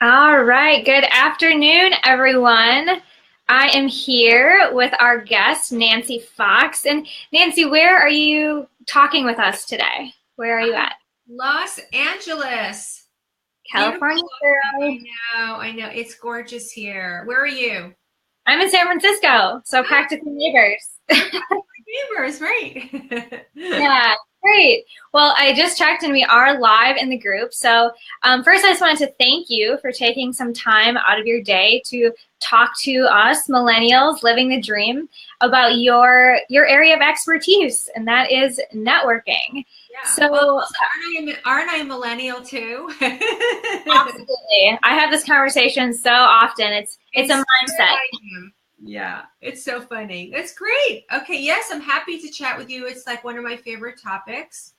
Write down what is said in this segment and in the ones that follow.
All right. Good afternoon, everyone. I am here with our guest, Nancy Fox. And Nancy, where are you talking with us today? Where are you I'm at? Los Angeles. Beautiful. California, girl. I know. It's gorgeous here. Where are you? I'm in San Francisco, so Oh, practically neighbors. we're neighbors, right? Yeah, great. Well, I just checked and we are live in the group. So, first, I just wanted to thank you for taking some time out of your day to talk to us millennials living the dream about your area of expertise, and that is networking. Yeah. Well, So, also, aren't I a millennial too? absolutely, I have this conversation so often. It's And a so mindset. I am. Yeah, it's so funny. That's great. Okay, yes, I'm happy to chat with you. It's like one of my favorite topics.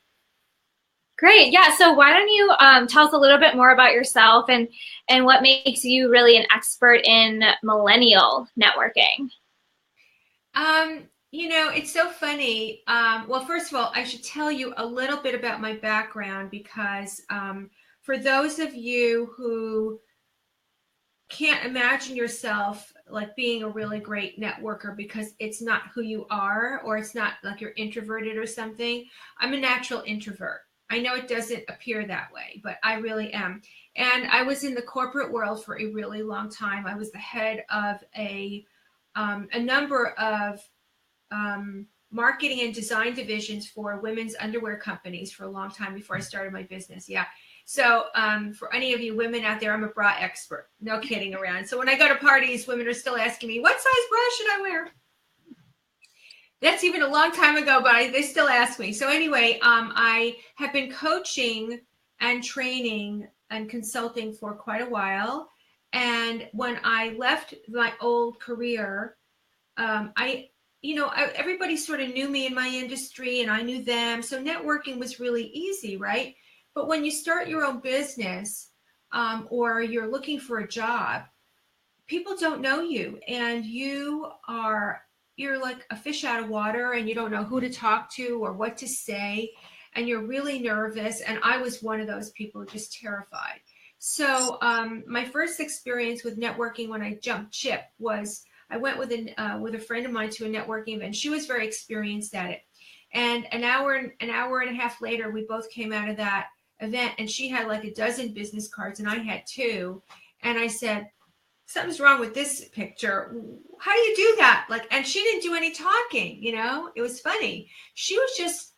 Great. Yeah. So why don't you tell us a little bit more about yourself and what makes you really an expert in millennial networking? It's so funny. Well, first of all, I should tell you a little bit about my background because for those of you who can't imagine yourself like being a really great networker because it's not who you are, or it's not like you're introverted or something. I'm a natural introvert. I know it doesn't appear that way, but I really am. And I was in the corporate world for a really long time. I was the head of a number of marketing and design divisions for women's underwear companies for a long time before I started my business. Yeah. So for any of you women out there, I'm a bra expert. No kidding around. So when I go to parties, women are still asking me, what size bra should I wear? That's even a long time ago, but they still ask me. So anyway, I have been coaching and training and consulting for quite a while. And when I left my old career, everybody sort of knew me in my industry and I knew them. So networking was really easy, right? But when you start your own business or you're looking for a job, people don't know you and you're like a fish out of water and you don't know who to talk to or what to say. And you're really nervous. And I was one of those people just terrified. So my first experience with networking when I jumped ship was I went with a friend of mine to a networking event. She was very experienced at it, and an hour and a half later, we both came out of that event, and she had like a dozen business cards, and I had two. And I said, "Something's wrong with this picture. How do you do that?" Like, and she didn't do any talking. It was funny. She was just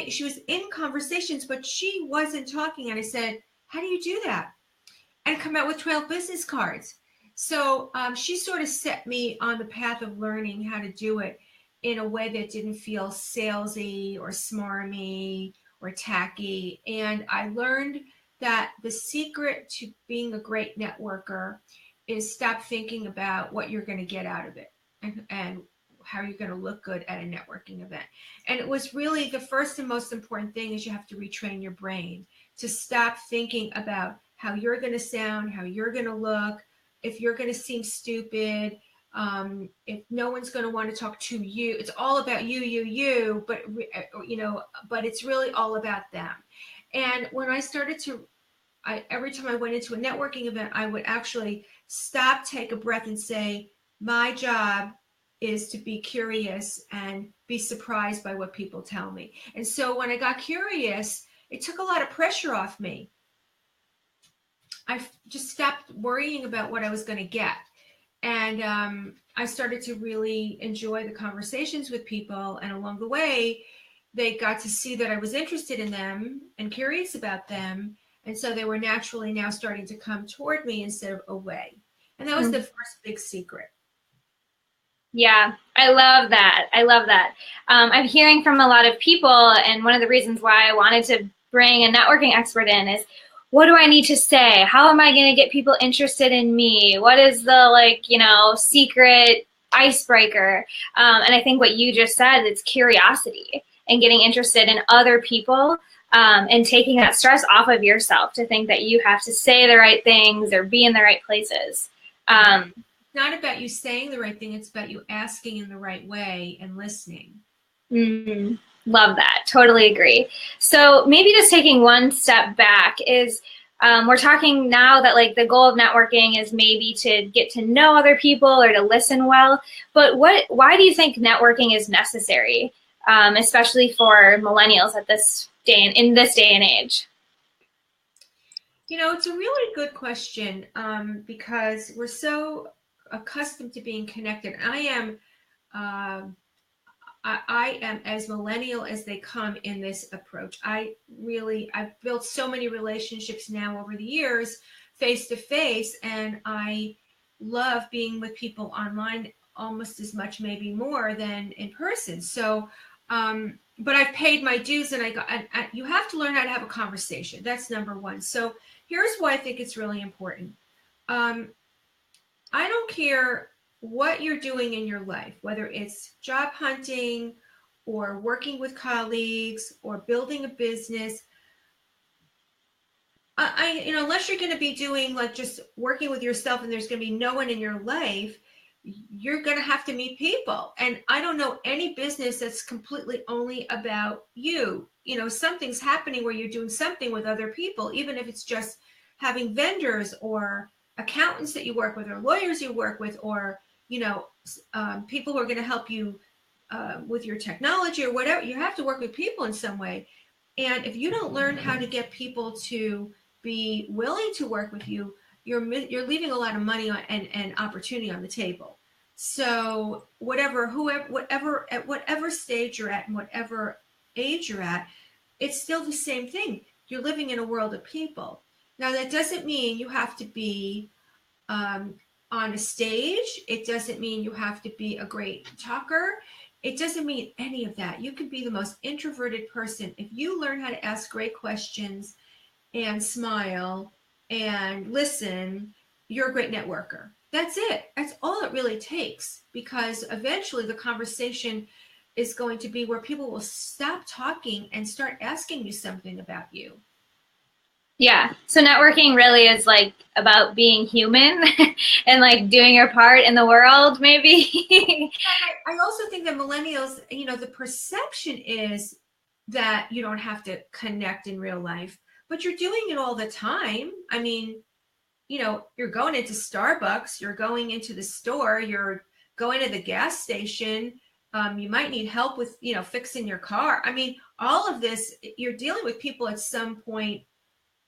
she was in conversations, but she wasn't talking. And I said, "How do you do that?" And come out with 12 business cards. So she sort of set me on the path of learning how to do it in a way that didn't feel salesy or smarmy or tacky. And I learned that the secret to being a great networker is stop thinking about what you're going to get out of it and how you're going to look good at a networking event. And it was really the first and most important thing is you have to retrain your brain to stop thinking about how you're going to sound, how you're going to look, if you're going to seem stupid, if no one's going to want to talk to you. It's all about you, but it's really all about them. And when I started to, every time I went into a networking event, I would actually stop, take a breath, and say, my job is to be curious and be surprised by what people tell me. And so when I got curious, it took a lot of pressure off me. I just stopped worrying about what I was going to get. And I started to really enjoy the conversations with people. And along the way, they got to see that I was interested in them and curious about them. And so they were naturally now starting to come toward me instead of away. And that was the first big secret. Yeah, I love that. I love that. I'm hearing from a lot of people, and one of the reasons why I wanted to bring a networking expert in is, what do I need to say? How am I going to get people interested in me? What is the secret icebreaker? And I think what you just said, it's curiosity and getting interested in other people, and taking that stress off of yourself to think that you have to say the right things or be in the right places. It's not about you saying the right thing. It's about you asking in the right way and listening. Love that. Totally agree. So maybe just taking one step back is, We're talking now that like the goal of networking is maybe to get to know other people or to listen well. But why do you think networking is necessary, especially for millennials at this day in this day and age? It's a really good question, because we're so accustomed to being connected. Um, I am as millennial as they come in this approach. I've built so many relationships now over the years, face to face, and I love being with people online almost as much, maybe more than in person. So, but I've paid my dues, and you have to learn how to have a conversation. That's number one. So here's why I think it's really important. Um, I don't care what you're doing in your life, whether it's job hunting or working with colleagues or building a business. Unless you're going to be doing like just working with yourself and there's going to be no one in your life, you're going to have to meet people. And I don't know any business that's completely only about you. Something's happening where you're doing something with other people, even if it's just having vendors or accountants that you work with or lawyers you work with, or, people who are going to help you with your technology or whatever. You have to work with people in some way. And if you don't learn how to get people to be willing to work with you, you're leaving a lot of money and opportunity on the table. So at whatever stage you're at and whatever age you're at, it's still the same thing. You're living in a world of people. Now, that doesn't mean you have to be on a stage. It doesn't mean you have to be a great talker. It doesn't mean any of that. You could be the most introverted person. If you learn how to ask great questions and smile and listen, you're a great networker. That's it. That's all it really takes, because eventually the conversation is going to be where people will stop talking and start asking you something about you. Yeah. So networking really is like about being human and like doing your part in the world, maybe. I also think that millennials, the perception is that you don't have to connect in real life, but you're doing it all the time. I mean, you're going into Starbucks, you're going into the store, you're going to the gas station. You might need help with, fixing your car. I mean, all of this, you're dealing with people at some point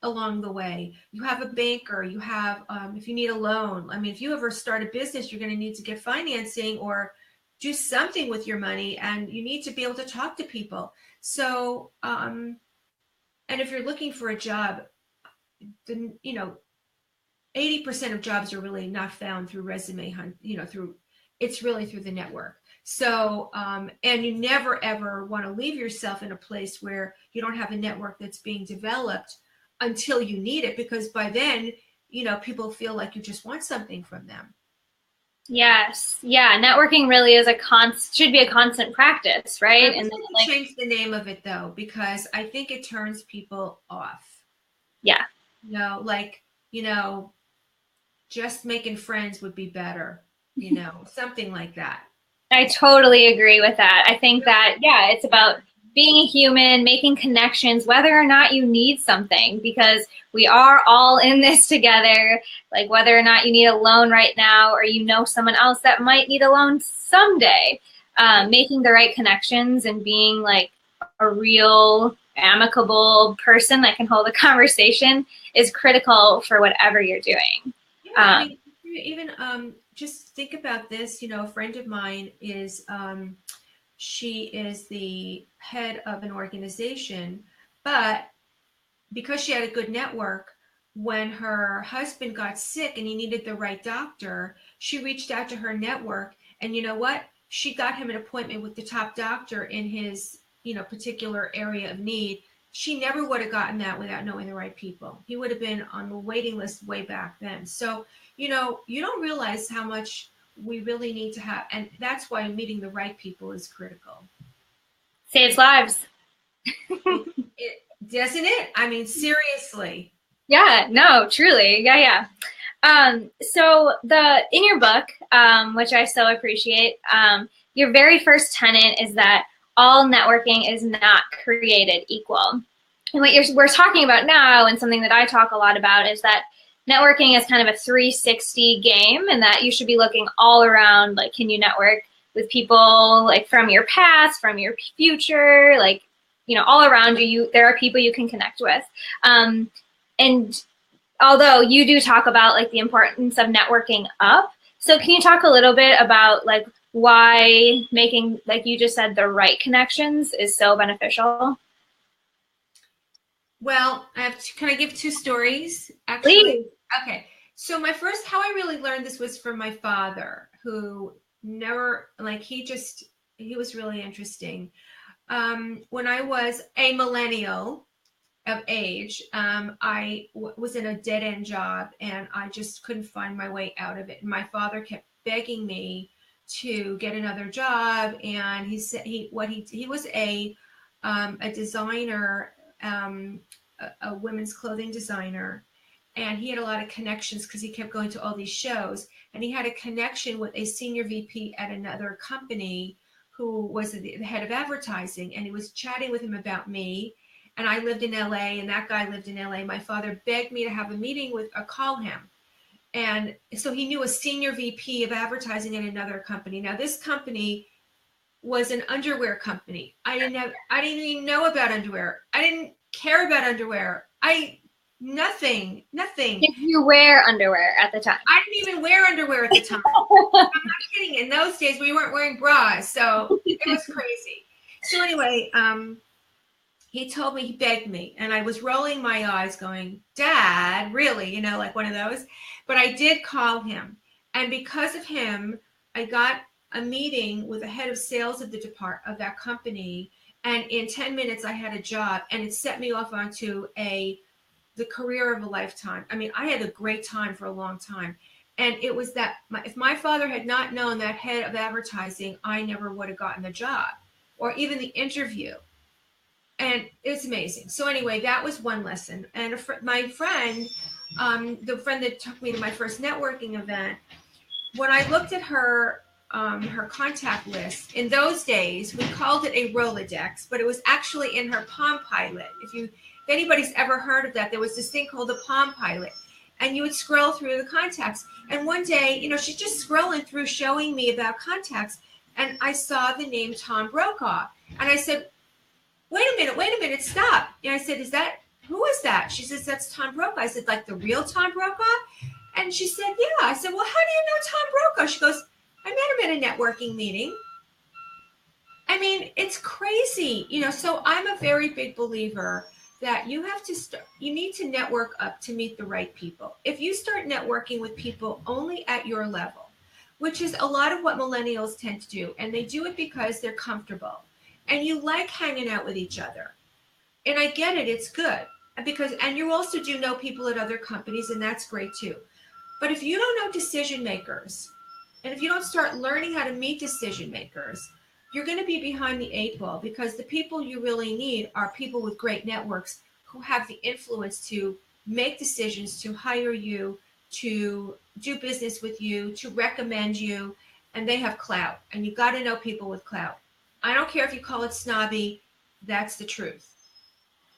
along the way. You have a banker, you have, if you need a loan. I mean, if you ever start a business, you're going to need to get financing or do something with your money, and you need to be able to talk to people. So, and if you're looking for a job, then, 80% of jobs are really not found through resume hunt, it's really through the network. So, and you never ever want to leave yourself in a place where you don't have a network that's being developed until you need it, because by then, people feel like you just want something from them. Yes. Yeah. Networking really is should be a constant practice, right? I And wish then we could like, change the name of it though, because I think it turns people off. yeah. Like, just making friends would be better, something like that. I totally agree with that. I think that, yeah, it's about being a human, making connections, whether or not you need something, because we are all in this together. Like whether or not you need a loan right now, or someone else that might need a loan someday, making the right connections and being like a real amicable person that can hold a conversation is critical for whatever you're doing. Yeah, I mean, even just think about this. A friend of mine she is the head of an organization, but because she had a good network, when her husband got sick and he needed the right doctor, she reached out to her network, and you know what? She got him an appointment with the top doctor in his, particular area of need. She never would have gotten that without knowing the right people. He would have been on the waiting list way back then. So, you don't realize how much we really need to have, and that's why meeting the right people is critical. Saves lives. It doesn't it? I mean, seriously. Yeah, no, truly. Yeah, yeah. So in your book, which I so appreciate, your very first tenet is that all networking is not created equal. And what we're talking about now, and something that I talk a lot about, is that networking is kind of a 360 game, and that you should be looking all around. Like, can you network with people like from your past, from your future, like, you know, all around you, there are people you can connect with. And although you do talk about like the importance of networking up, so can you talk a little bit about like why making, like you just said, the right connections is so beneficial? Well, can I give two stories? Actually, Please. okay. So my first, how I really learned this was from my father, who never, like, he was really interesting. When I was a millennial of age, was in a dead end job and I just couldn't find my way out of it. And my father kept begging me to get another job. And he said he was a designer, a women's clothing designer, and he had a lot of connections because he kept going to all these shows. And he had a connection with a senior VP at another company who was the head of advertising, and he was chatting with him about me. And I lived in LA, and that guy lived in LA. My father begged me to have a meeting with, call him. And so he knew a senior VP of advertising at another company. Now, this company was an underwear company. I didn't even know about underwear. I didn't care about underwear. Nothing. Did you wear underwear at the time? I didn't even wear underwear at the time. I'm not kidding. In those days, we weren't wearing bras, so it was crazy. So anyway, he told me, he begged me, and I was rolling my eyes going, Dad, really? You know, like one of those. But I did call him. And because of him, I got a meeting with the head of sales of that company. And in 10 minutes, I had a job, and it set me off onto the career of a lifetime. I mean, I had a great time for a long time. And it was that if my father had not known that head of advertising, I never would have gotten the job or even the interview. And it's amazing. So anyway, that was one lesson. And my friend, the friend that took me to my first networking event, when I looked at her contact list, in those days, we called it a Rolodex, but it was actually in her Palm Pilot. If anybody's ever heard of that, there was this thing called a Palm Pilot. And you would scroll through the contacts. And one day, you know, she's just scrolling through showing me about contacts. And I saw the name Tom Brokaw. And I said, wait a minute, stop. And I said, who is that? She says, that's Tom Brokaw. I said, like the real Tom Brokaw? And she said, yeah. I said, well, how do you know Tom Brokaw? She goes, I met him at a networking meeting. I mean, it's crazy. You know, so I'm a very big believer that you need to network up to meet the right people. If you start networking with people only at your level, which is a lot of what millennials tend to do, and they do it because they're comfortable, and you like hanging out with each other. And I get it, it's good. And you also do know people at other companies, and that's great too. But if you don't know decision makers, and if you don't start learning how to meet decision makers, you're going to be behind the 8 ball, because the people you really need are people with great networks who have the influence to make decisions, to hire you, to do business with you, to recommend you, and they have clout. And you got to know people with clout. I don't care if you call it snobby, that's the truth.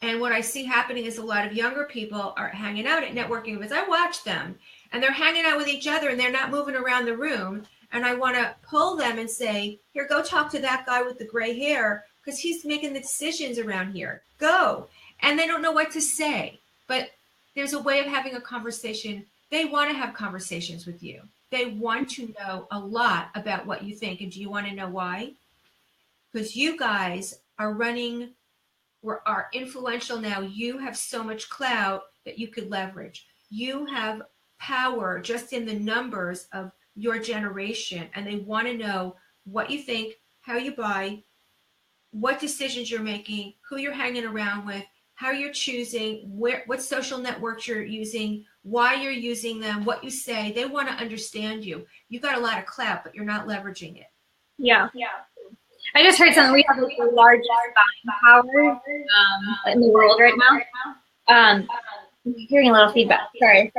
And what I see happening is a lot of younger people are hanging out at networking events. I watch them, and they're hanging out with each other, and they're not moving around the room. And I want to pull them and say, here, go talk to that guy with the gray hair, because he's making the decisions around here. Go. And they don't know what to say. But there's a way of having a conversation. They want to have conversations with you. They want to know a lot about what you think. And do you want to know why? Because you guys are influential now. You have so much clout that you could leverage. You have power just in the numbers of your generation, and they want to know what you think, how you buy, what decisions you're making, who you're hanging around with, how you're choosing, what social networks you're using, why you're using them, what you say. They want to understand you. You got a lot of clout, but you're not leveraging it. Yeah. I just heard something. We have like the largest buying power in the world right now. Hearing a little feedback. Sorry.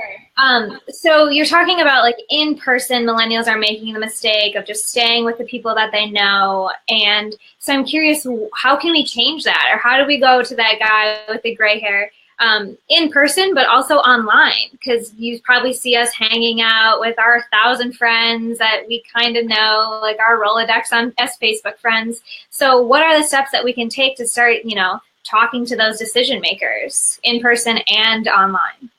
So you're talking about like in person, millennials are making the mistake of just staying with the people that they know. And so I'm curious, how can we change that? Or how do we go to that guy with the gray hair in person, but also online? Because you probably see us hanging out with our 1,000 friends that we kind of know, like our Rolodex on as Facebook friends. So what are the steps that we can take to start, talking to those decision makers in person and online?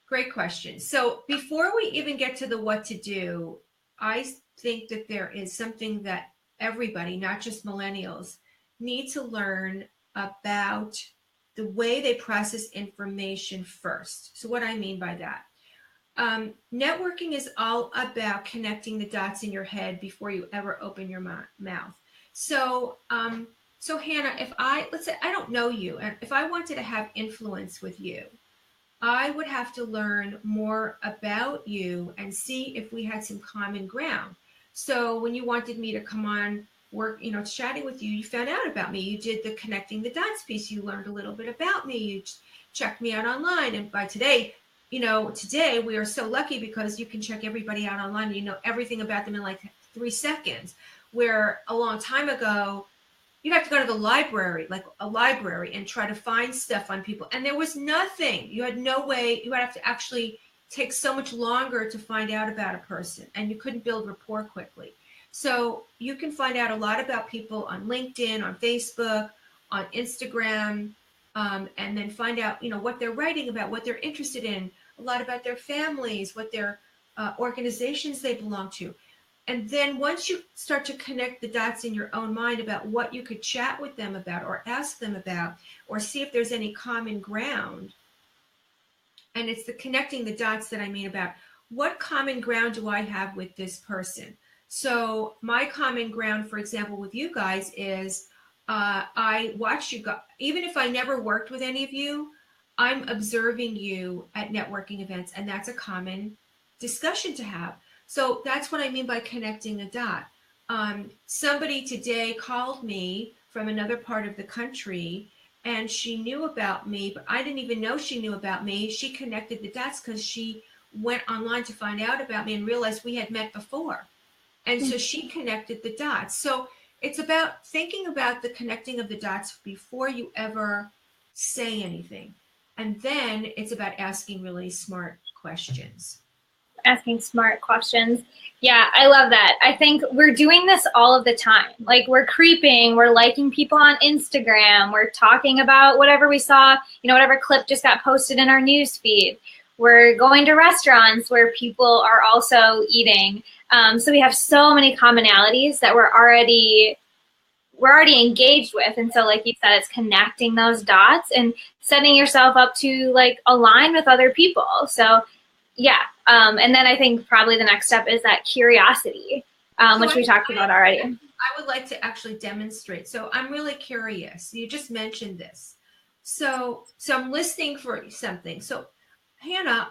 Great question. So before we even get to the what to do, I think that there is something that everybody, not just millennials, need to learn about the way they process information first. So what I mean by that, networking is all about connecting the dots in your head before you ever open your mouth. So, so Hannah, if let's say I don't know you, and if I wanted to have influence with you, I would have to learn more about you and see if we had some common ground. So when you wanted me to come on work, chatting with you, you found out about me. You did the connecting the dots piece. You learned a little bit about me. You checked me out online. And by today, today we are so lucky because you can check everybody out online. You know everything about them in like 3 seconds. Where a long time ago, you'd have to go to the library, like a library, and try to find stuff on people. And there was nothing. You had no way. You would have to actually take so much longer to find out about a person, and you couldn't build rapport quickly. So you can find out a lot about people on LinkedIn, on Facebook, on Instagram, and then find out, what they're writing about, what they're interested in, a lot about their families, what their organizations they belong to. And then once you start to connect the dots in your own mind about what you could chat with them about or ask them about or see if there's any common ground, and it's the connecting the dots that I mean about what common ground do I have with this person? So my common ground, for example, with you guys is I watch you guys, even if I never worked with any of you, I'm observing you at networking events, and that's a common discussion to have. So that's what I mean by connecting a dot. Somebody today called me from another part of the country, and she knew about me, but I didn't even know she knew about me. She connected the dots because she went online to find out about me and realized we had met before. And so she connected the dots. So it's about thinking about the connecting of the dots before you ever say anything. And then it's about asking really smart questions. Asking smart questions. Yeah, I love that. I think we're doing this all of the time. Like we're creeping, we're liking people on Instagram, we're talking about whatever we saw, whatever clip just got posted in our news feed. We're going to restaurants where people are also eating. So we have so many commonalities that we're already engaged with. And so like you said, it's connecting those dots and setting yourself up to like align with other people. So yeah. And then I think probably the next step is that curiosity, which we talked about already. I would like to actually demonstrate. So I'm really curious. You just mentioned this. So I'm listening for something. So Hannah,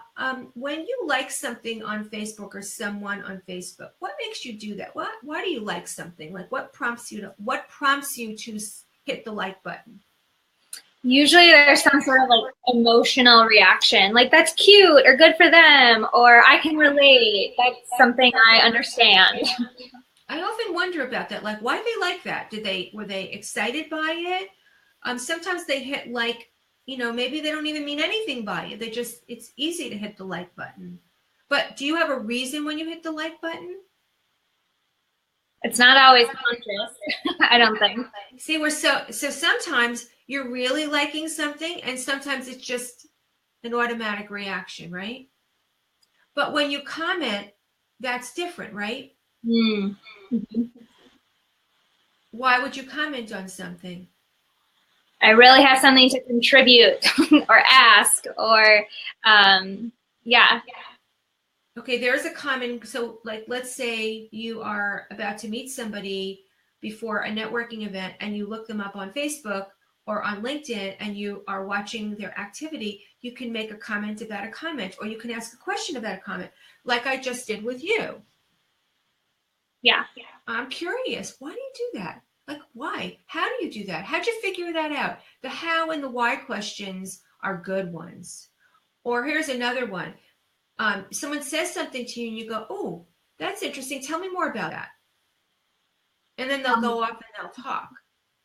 when you like something on Facebook or someone on Facebook, what makes you do that? Why do you like something? Like what prompts you to hit the like button? Usually there's some sort of like emotional reaction, like that's cute or good for them, or I can relate. That's something I understand. I often wonder about that. Like, why do they like that? Were they excited by it? Sometimes they hit like, maybe they don't even mean anything by it. It's easy to hit the like button. But do you have a reason when you hit the like button? It's not always conscious, I don't think. See, so sometimes you're really liking something, and sometimes it's just an automatic reaction, right? But when you comment, that's different, right? Mm-hmm. Why would you comment on something? I really have something to contribute or ask or, yeah. Okay, there's a common, so like, let's say you are about to meet somebody before a networking event and you look them up on Facebook or on LinkedIn and you are watching their activity, you can make a comment about a comment, or you can ask a question about a comment, like I just did with you. Yeah. I'm curious, why do you do that? Like, why? How do you do that? How'd you figure that out? The how and the why questions are good ones. Or here's another one. Someone says something to you and you go, oh, that's interesting. Tell me more about that. And then they'll go off and they'll talk.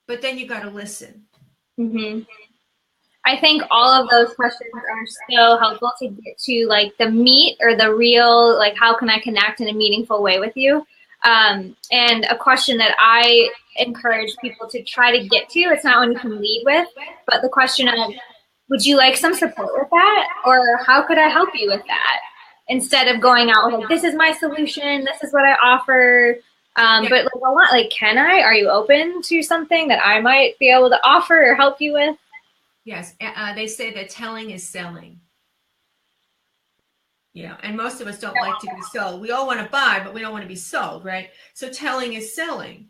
But then you got to listen. Mm-hmm. I think all of those questions are so helpful to get to like the meat or the real, like how can I connect in a meaningful way with you? And a question that I encourage people to try to get to, it's not one you can lead with, but the question of, would you like some support with that? Or how could I help you with that? Instead of going out with like, this is my solution, this is what I offer. But like, I want, like, can I? Are you open to something that I might be able to offer or help you with? Yes, they say that telling is selling. Yeah, and most of us don't like to be sold. We all want to buy, but we don't want to be sold, right? So telling is selling.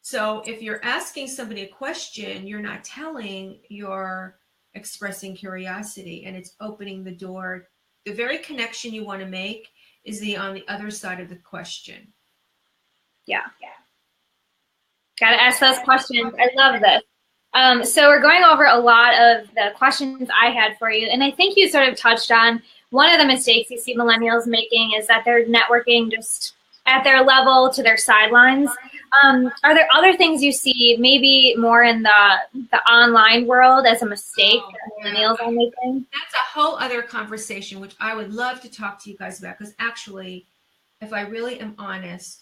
So if you're asking somebody a question, you're not telling, you're expressing curiosity, and it's opening the door. The very connection you want to make is on the other side of the question. Yeah. Got to ask those questions. I love this. So we're going over a lot of the questions I had for you, and I think you sort of touched on one of the mistakes you see millennials making is that they're networking just at their level to their sidelines. Are there other things you see maybe more in the online world as a mistake that millennials are making? That's a whole other conversation, which I would love to talk to you guys about, because actually, if I really am honest,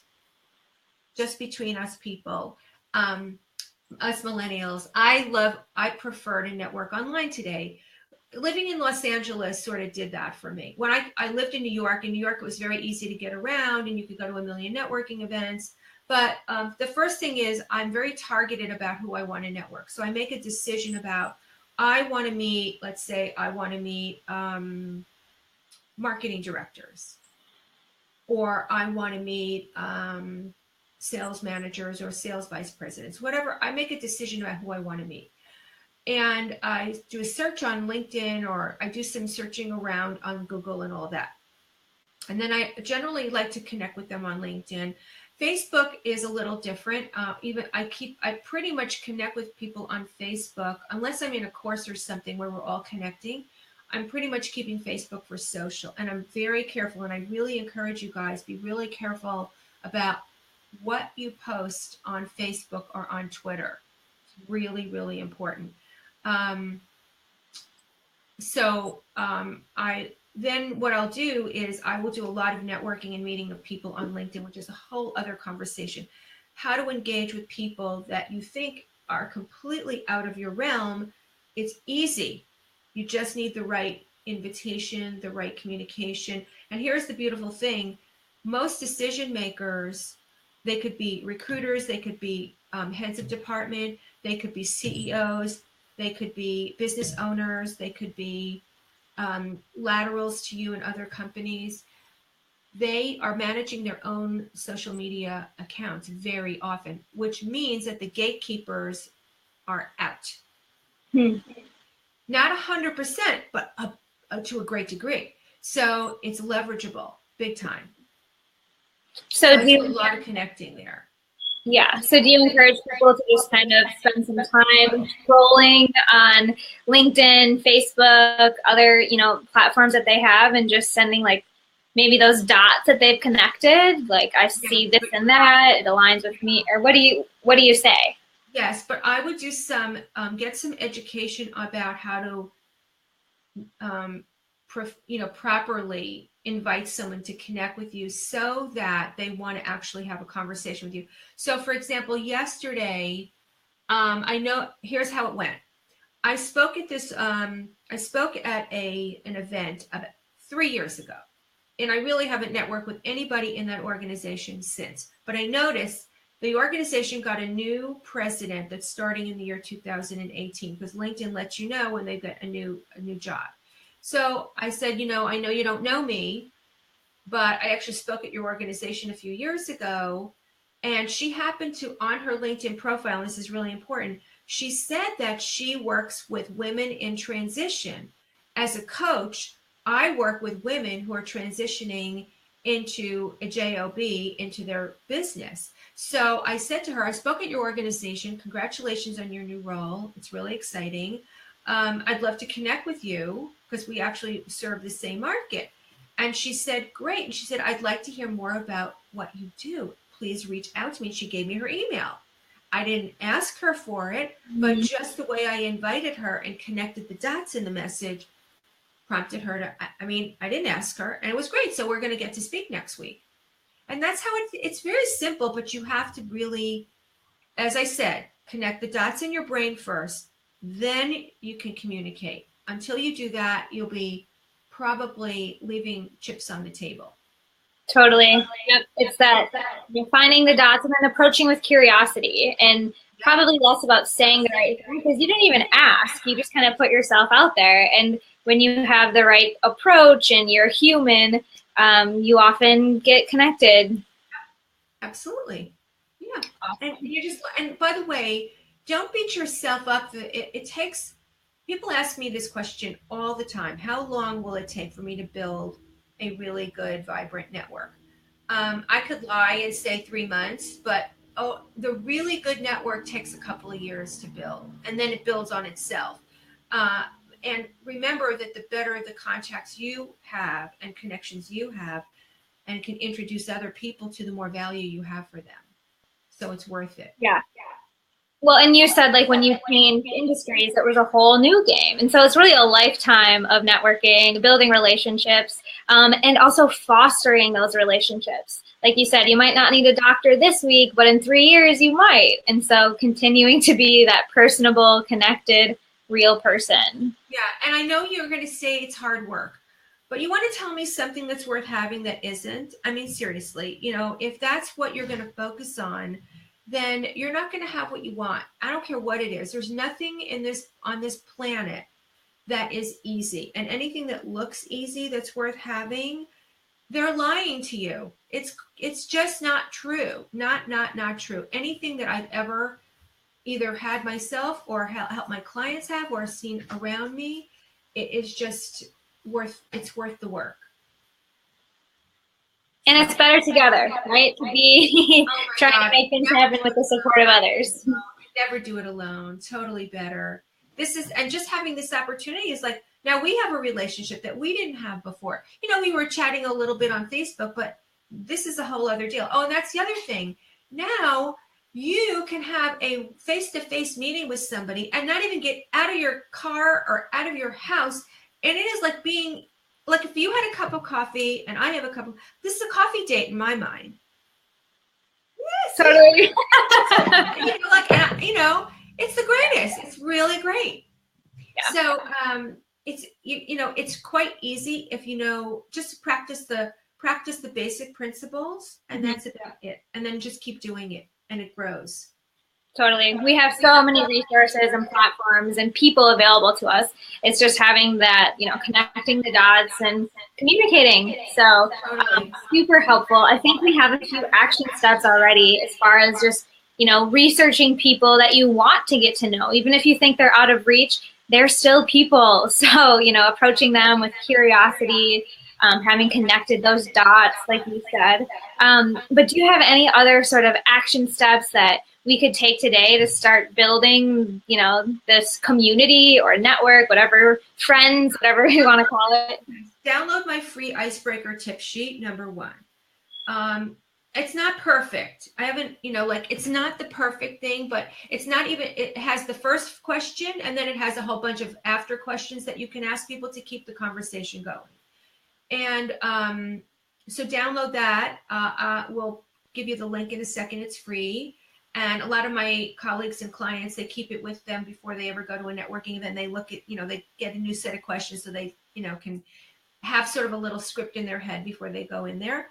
just between us people, us millennials, I prefer to network online today. Living in Los Angeles sort of did that for me. When I lived in New York, it was very easy to get around and you could go to a million networking events. But the first thing is I'm very targeted about who I want to network. So I make a decision about, I want to meet, let's say I want to meet marketing directors, or I want to meet sales managers or sales vice presidents, whatever. I make a decision about who I want to meet. And I do a search on LinkedIn, or I do some searching around on Google and all that. And then I generally like to connect with them on LinkedIn. Facebook is a little different. I pretty much connect with people on Facebook, unless I'm in a course or something where we're all connecting. I'm pretty much keeping Facebook for social, and I'm very careful. And I really encourage you guys, be really careful about what you post on Facebook or on Twitter. It's really, really important. Then what I'll do is I will do a lot of networking and meeting of people on LinkedIn, which is a whole other conversation. How to engage with people that you think are completely out of your realm. It's easy. You just need the right invitation, the right communication. And here's the beautiful thing. Most decision makers, they could be recruiters, they could be heads of department, they could be CEOs, they could be business owners, they could be laterals to you in other companies. They are managing their own social media accounts very often, which means that the gatekeepers are out. Not 100%, but to a great degree. So it's leverageable, big time. So I do a lot of connecting there. Yeah. So do you encourage people to just kind of spend some time scrolling on LinkedIn, Facebook, other, platforms that they have, and just sending like maybe those dots that they've connected? Like, I see this and that, it aligns with me. Or what do you say? Yes, but I would do get some education about how to properly invite someone to connect with you so that they want to actually have a conversation with you. So for example, yesterday, I know, here's how it went. I spoke at an event about 3 years ago, and I really haven't networked with anybody in that organization since. But I noticed the organization got a new president that's starting in the year 2018, because LinkedIn lets you know when they get a new job. So I said, I know you don't know me, but I actually spoke at your organization a few years ago. And she happened to, on her LinkedIn profile, and this is really important, she said that she works with women in transition. As a coach, I work with women who are transitioning into a job, into their business. So I said to her, I spoke at your organization. Congratulations on your new role. It's really exciting. I'd love to connect with you. because we actually serve the same market. And she said, great. And she said, I'd like to hear more about what you do. Please reach out to me. She gave me her email. I didn't ask her for it, but just the way I invited her and connected the dots in the message prompted her to, I didn't ask her, and it was great. So we're going to get to speak next week. And that's how it's very simple, but you have to really, as I said, connect the dots in your brain first, then you can communicate. Until you do that, you'll be probably leaving chips on the table. Totally. Yep. It's that you're finding the dots and then approaching with curiosity, and probably less about saying the right thing, because you didn't even ask. You just kind of put yourself out there. And when you have the right approach and you're human, you often get connected. Absolutely. Yeah. And by the way, don't beat yourself up. It takes, people ask me this question all the time. How long will it take for me to build a really good, vibrant network? I could lie and say 3 months, but the really good network takes a couple of years to build, and then it builds on itself. And remember that the better the contacts you have and connections you have, and can introduce other people to, the more value you have for them. So it's worth it. Yeah. Well, and you said like when you changed industries, it was a whole new game. And so it's really a lifetime of networking, building relationships, and also fostering those relationships. Like you said, you might not need a doctor this week, but in 3 years you might. And so continuing to be that personable, connected, real person. Yeah. And I know you're going to say it's hard work, but you want to tell me something that's worth having that isn't? I mean, seriously, if that's what you're going to focus on, then you're not going to have what you want. I don't care what it is. There's nothing on this planet that is easy. And anything that looks easy that's worth having, they're lying to you. It's just not true. Not true. Anything that I've ever either had myself or helped my clients have or seen around me, it is just worth the work. And it's better together, right? To be trying to make things happen with the support of others. Never do it alone. Totally better. And just having this opportunity is like, now we have a relationship that we didn't have before. We were chatting a little bit on Facebook, but this is a whole other deal. Oh, and that's the other thing. Now you can have a face-to-face meeting with somebody and not even get out of your car or out of your house. And it is like being, like if you had a cup of coffee and I have a cup of, this is a coffee date in my mind. Yes. Totally. It's the greatest. It's really great. Yeah. So it's it's quite easy if just practice the basic principles, and that's about it. And then just keep doing it, and it grows. Totally. We have so many resources and platforms and people available to us. It's just having that, connecting the dots and communicating. So super helpful. I think we have a few action steps already as far as just, researching people that you want to get to know. Even if you think they're out of reach, they're still people. So, approaching them with curiosity, having connected those dots, like you said. But do you have any other sort of action steps that we could take today to start building, this community or network, whatever, friends, whatever you want to call it? Download my free icebreaker tip sheet, number 1. It's not perfect. I haven't, it's not the perfect thing, but it's not even, it has the first question and then it has a whole bunch of after questions that you can ask people to keep the conversation going. And so download that. We'll give you the link in a second. It's free. And a lot of my colleagues and clients, they keep it with them before they ever go to a networking event. They look at, they get a new set of questions so they, can have sort of a little script in their head before they go in there.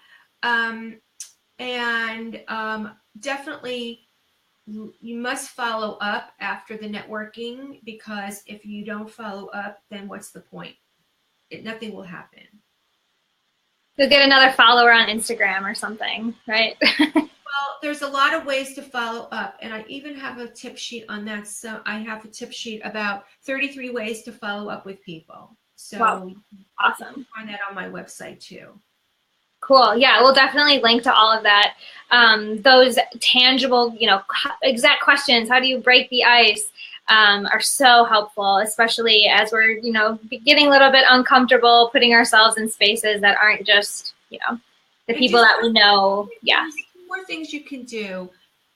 Definitely you must follow up after the networking, because if you don't follow up, then what's the point? Nothing will happen. You'll get another follower on Instagram or something, right? Well, there's a lot of ways to follow up, and I even have a tip sheet on that. So I have a tip sheet about 33 ways to follow up with people. So wow. Awesome. You can find that on my website too. Cool. Yeah, we'll definitely link to all of that. Those tangible, exact questions. How do you break the ice? are so helpful, especially as we're, getting a little bit uncomfortable putting ourselves in spaces that aren't just, the people that we know. Yeah. More things you can do.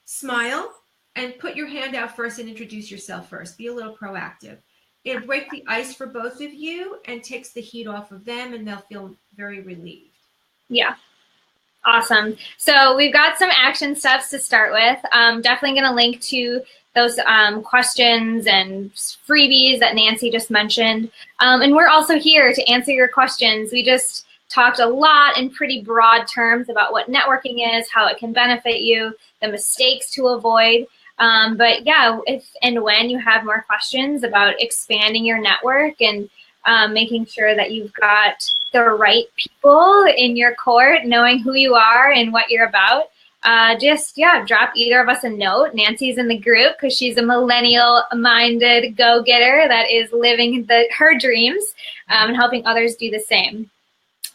Smile and put your hand out first and introduce yourself first. Be a little proactive. It'll break the ice for both of you and takes the heat off of them, and they'll feel very relieved. Yeah. Awesome. So we've got some action steps to start with. Definitely going to link to those questions and freebies that Nancy just mentioned. And we're also here to answer your questions. We just talked a lot in pretty broad terms about what networking is, how it can benefit you, the mistakes to avoid. But yeah, if and when you have more questions about expanding your network and making sure that you've got the right people in your court, knowing who you are and what you're about, drop either of us a note. Nancy's in the group because she's a millennial-minded go-getter that is living her dreams and helping others do the same.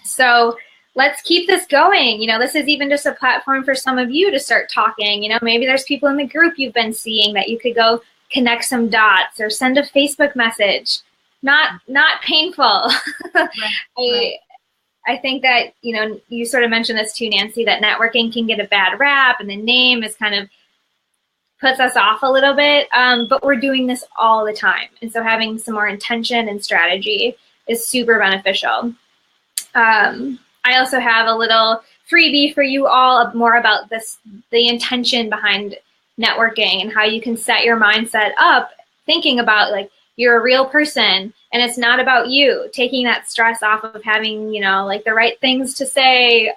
So let's keep this going. This is even just a platform for some of you to start talking. Maybe there's people in the group you've been seeing that you could go connect some dots or send a Facebook message. Not painful. Right. I think that, you sort of mentioned this too, Nancy, that networking can get a bad rap and the name is kind of puts us off a little bit, but we're doing this all the time. And so having some more intention and strategy is super beneficial. I also have a little freebie for you all more about the intention behind networking and how you can set your mindset up thinking about like you're a real person and it's not about you, taking that stress off of having, the right things to say.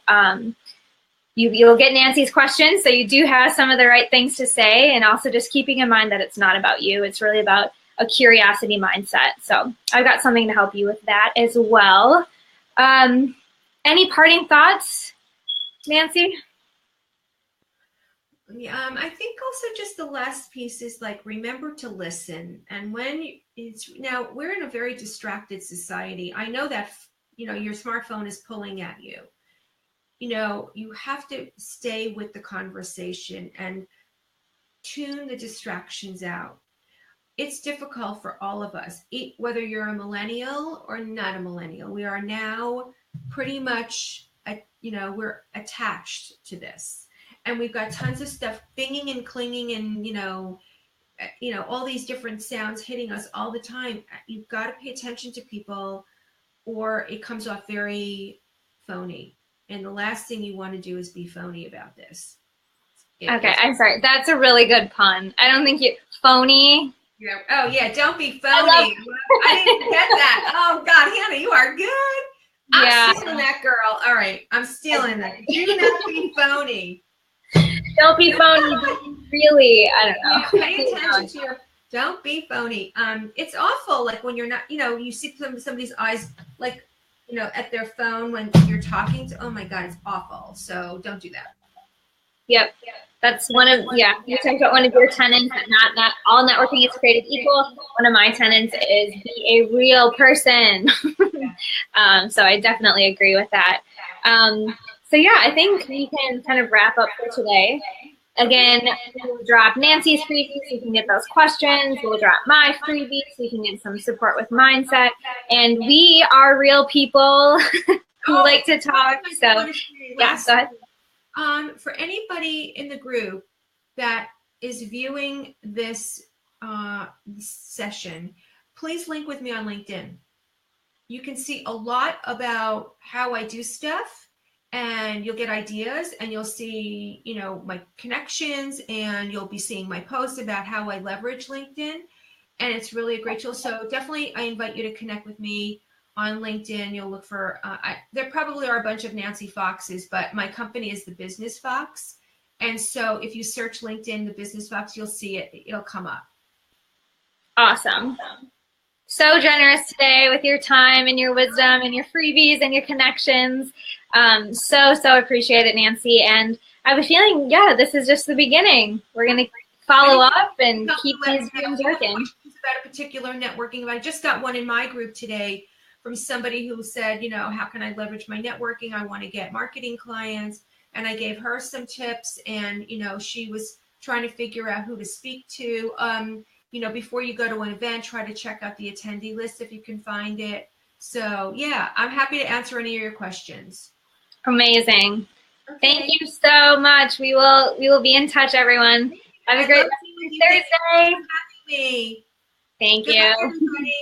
You'll get Nancy's questions, so you do have some of the right things to say, and also just keeping in mind that it's not about you. It's really about a curiosity mindset. So I've got something to help you with that as well. Any parting thoughts, Nancy? I think also just the last piece is like, remember to listen. And now we're in a very distracted society. I know that, your smartphone is pulling at you. You have to stay with the conversation and tune the distractions out. It's difficult for all of us, whether you're a millennial or not a millennial. We are now pretty much, we're attached to this. And we've got tons of stuff binging and clinging and, all these different sounds hitting us all the time. You've got to pay attention to people or it comes off very phony. And the last thing you want to do is be phony about this. Okay, I'm sorry. That's a really good pun. I don't think phony. Yeah. Oh, yeah. Don't be phony. I didn't get that. Oh, God, Hannah, you are good. I'm stealing that, girl. All right. I'm stealing that. Do not be phony. Don't be phony. Really, I don't know. Yeah, pay attention to don't be phony. It's awful. Like when you're not, you see somebody's eyes, like, at their phone when you're talking to, oh my God, it's awful. So don't do that. Yep. That's you talked about one of your tenets, that not all networking is created equal. One of my tenets is be a real person. So I definitely agree with that. So yeah, I think we can kind of wrap up for today. Again, we'll drop Nancy's freebies so you can get those questions. We'll drop my freebies so you can get some support with mindset. And we are real people who like to talk. So yeah, go ahead. For anybody in the group that is viewing this session, please link with me on LinkedIn. You can see a lot about how I do stuff. And you'll get ideas and you'll see, my connections, and you'll be seeing my posts about how I leverage LinkedIn. And it's really a great tool. So definitely I invite you to connect with me on LinkedIn. You'll look for, there probably are a bunch of Nancy Foxes, but my company is the Business Fox. And so if you search LinkedIn, the Business Fox, you'll see it. It'll come up. Awesome. So generous today with your time and your wisdom and your freebies and your connections. So appreciate it, Nancy. And I have a feeling, this is just the beginning. We're going to follow up and keep these rooms working. About a particular networking event. I just got one in my group today from somebody who said, how can I leverage my networking? I want to get marketing clients. And I gave her some tips, and, she was trying to figure out who to speak to. before you go to an event, try to check out the attendee list if you can find it. So yeah, I'm happy to answer any of your questions. Amazing. Okay. Thank you so much. We will be in touch, everyone. Have a great rest of your Thursday. Me. Thank Good you. luck, everybody.